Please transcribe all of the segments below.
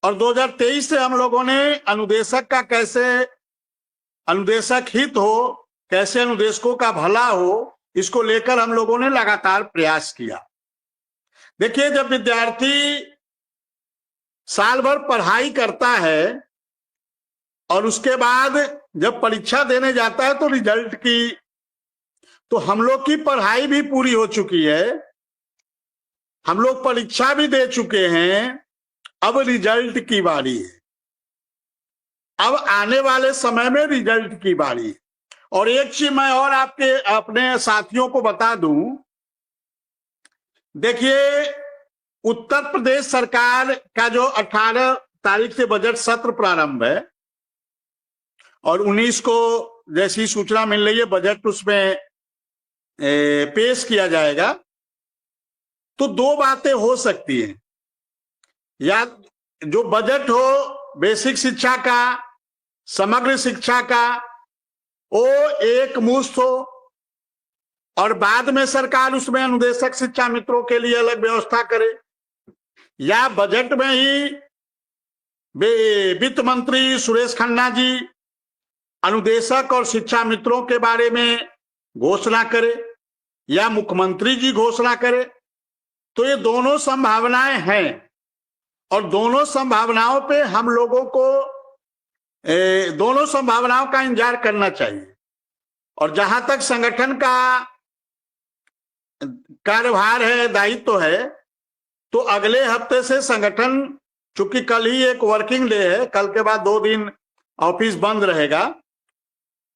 और 2023 से हम लोगों ने अनुदेशक का कैसे अनुदेशक हित हो, कैसे अनुदेशकों का भला हो, इसको लेकर हम लोगों ने लगातार प्रयास किया। देखिए, जब विद्यार्थी साल भर पढ़ाई करता है और उसके बाद जब परीक्षा देने जाता है तो रिजल्ट की, तो हम लोग की पढ़ाई भी पूरी हो चुकी है, हम लोग परीक्षा भी दे चुके हैं, अब रिजल्ट की बारी है। अब आने वाले समय में रिजल्ट की बारी है। और एक चीज मैं और आपके अपने साथियों को बता दूं, देखिए, उत्तर प्रदेश सरकार का जो 18 तारीख से बजट सत्र प्रारंभ है और 19 को जैसी सूचना मिल रही है बजट उसमें पेश किया जाएगा, तो दो बातें हो सकती हैं। या जो बजट हो बेसिक शिक्षा का, समग्र शिक्षा का, वो एक मुश्त हो और बाद में सरकार उसमें अनुदेशक शिक्षा मित्रों के लिए अलग व्यवस्था करे, या बजट में ही वित्त मंत्री सुरेश खन्ना जी अनुदेशक और शिक्षा मित्रों के बारे में घोषणा करे, या मुख्यमंत्री जी घोषणा करे। तो ये दोनों संभावनाएं हैं और दोनों संभावनाओं पे हम लोगों को दोनों संभावनाओं का इंतजार करना चाहिए। और जहां तक संगठन का कार्यभार है, दायित्व है, तो अगले हफ्ते से संगठन, चूंकि कल ही एक वर्किंग डे है, कल के बाद 2 दिन ऑफिस बंद रहेगा,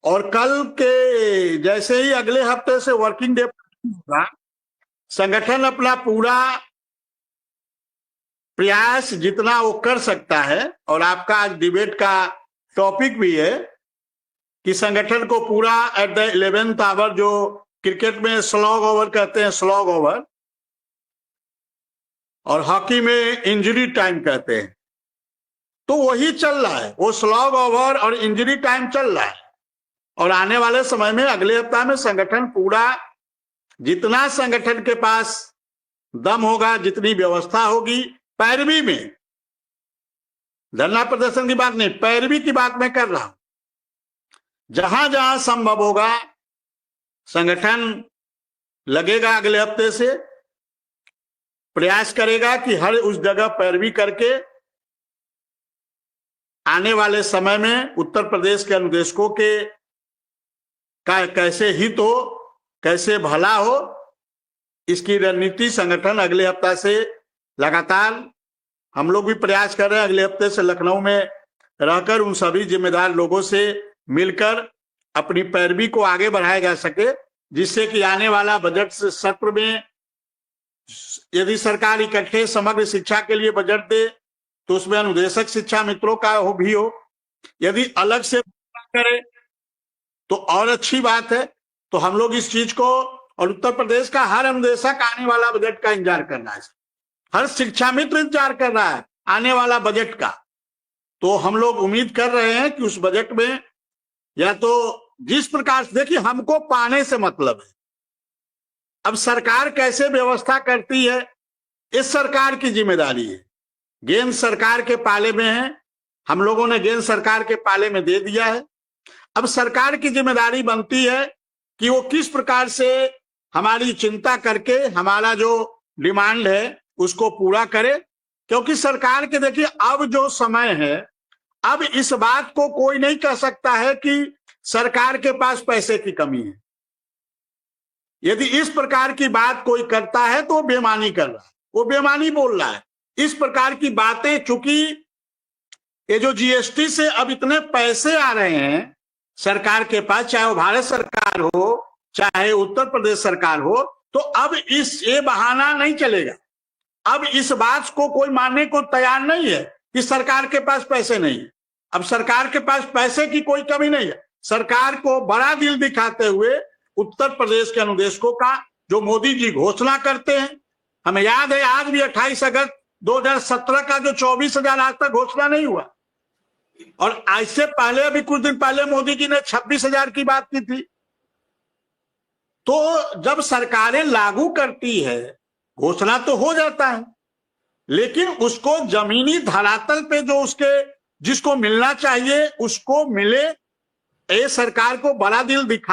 और कल के जैसे ही अगले हफ्ते से वर्किंग डे होगा, संगठन अपना पूरा प्रयास जितना वो कर सकता है, और आपका आज डिबेट का टॉपिक भी है कि संगठन को पूरा एट द 11th आवर, जो क्रिकेट में स्लॉग ओवर कहते हैं, स्लॉग ओवर, और हॉकी में इंजरी टाइम कहते हैं, तो वही चल रहा है, वो स्लॉग ओवर और इंजरी टाइम चल रहा है। और आने वाले समय में अगले हफ्ता में संगठन पूरा, जितना संगठन के पास दम होगा, जितनी व्यवस्था होगी, पैरवी में, धरना प्रदर्शन की बात नहीं, पैरवी की बात मैं कर रहा हूं, जहां जहां संभव होगा संगठन लगेगा, अगले हफ्ते से प्रयास करेगा कि हर उस जगह पैरवी करके आने वाले समय में उत्तर प्रदेश के अनुदेशकों के का कैसे हित हो, कैसे भला हो, इसकी रणनीति संगठन अगले हफ्ता से लगातार, हम लोग भी प्रयास कर रहे हैं, अगले हफ्ते से लखनऊ में रहकर उन सभी जिम्मेदार लोगों से मिलकर अपनी पैरवी को आगे बढ़ाया जा सके, जिससे कि आने वाला बजट सत्र में यदि सरकार इकट्ठे समग्र शिक्षा के लिए बजट दे तो उसमें अनुदेशक शिक्षा मित्रों का भी हो, यदि अलग से करे तो और अच्छी बात है। तो हम लोग इस चीज को, और उत्तर प्रदेश का हर अनुदेशक आने वाला बजट का इंतजार कर रहा है, हर शिक्षा मित्र इंतजार कर रहा है आने वाला बजट का। तो हम लोग उम्मीद कर रहे हैं कि उस बजट में, या तो जिस प्रकार से, देखिए, हमको पाने से मतलब है, अब सरकार कैसे व्यवस्था करती है इस सरकार की जिम्मेदारी है, गेंद सरकार के पाले में है, हम लोगों ने गेंद सरकार के पाले में दे दिया है। अब सरकार की जिम्मेदारी बनती है कि वो किस प्रकार से हमारी चिंता करके हमारा जो डिमांड है उसको पूरा करे, क्योंकि सरकार के, देखिए, अब जो समय है, अब इस बात को कोई नहीं कह सकता है कि सरकार के पास पैसे की कमी है। यदि इस प्रकार की बात कोई करता है तो वो बेईमानी कर रहा है, वो बेईमानी बोल रहा है। इस प्रकार की बातें, चूंकि ये जो जीएसटी से अब इतने पैसे आ रहे हैं सरकार के पास, चाहे वो भारत सरकार हो चाहे उत्तर प्रदेश सरकार हो, तो अब ये बहाना नहीं चलेगा। अब इस बात को कोई मानने को तैयार नहीं है कि सरकार के पास पैसे नहीं है। अब सरकार के पास पैसे की कोई कमी नहीं है। सरकार को बड़ा दिल दिखाते हुए उत्तर प्रदेश के अनुदेशकों का जो मोदी जी घोषणा करते हैं, हमें याद है आज भी 28 अगस्त 2017 का जो 24,000 आज तक घोषणा नहीं हुआ, और इससे पहले अभी कुछ दिन पहले मोदी जी ने 26,000 की बात की थी। तो जब सरकारें लागू करती है, घोषणा तो हो जाता है, लेकिन उसको जमीनी धरातल पे जो उसके जिसको मिलना चाहिए उसको मिले, ये सरकार को बड़ा दिल दिखा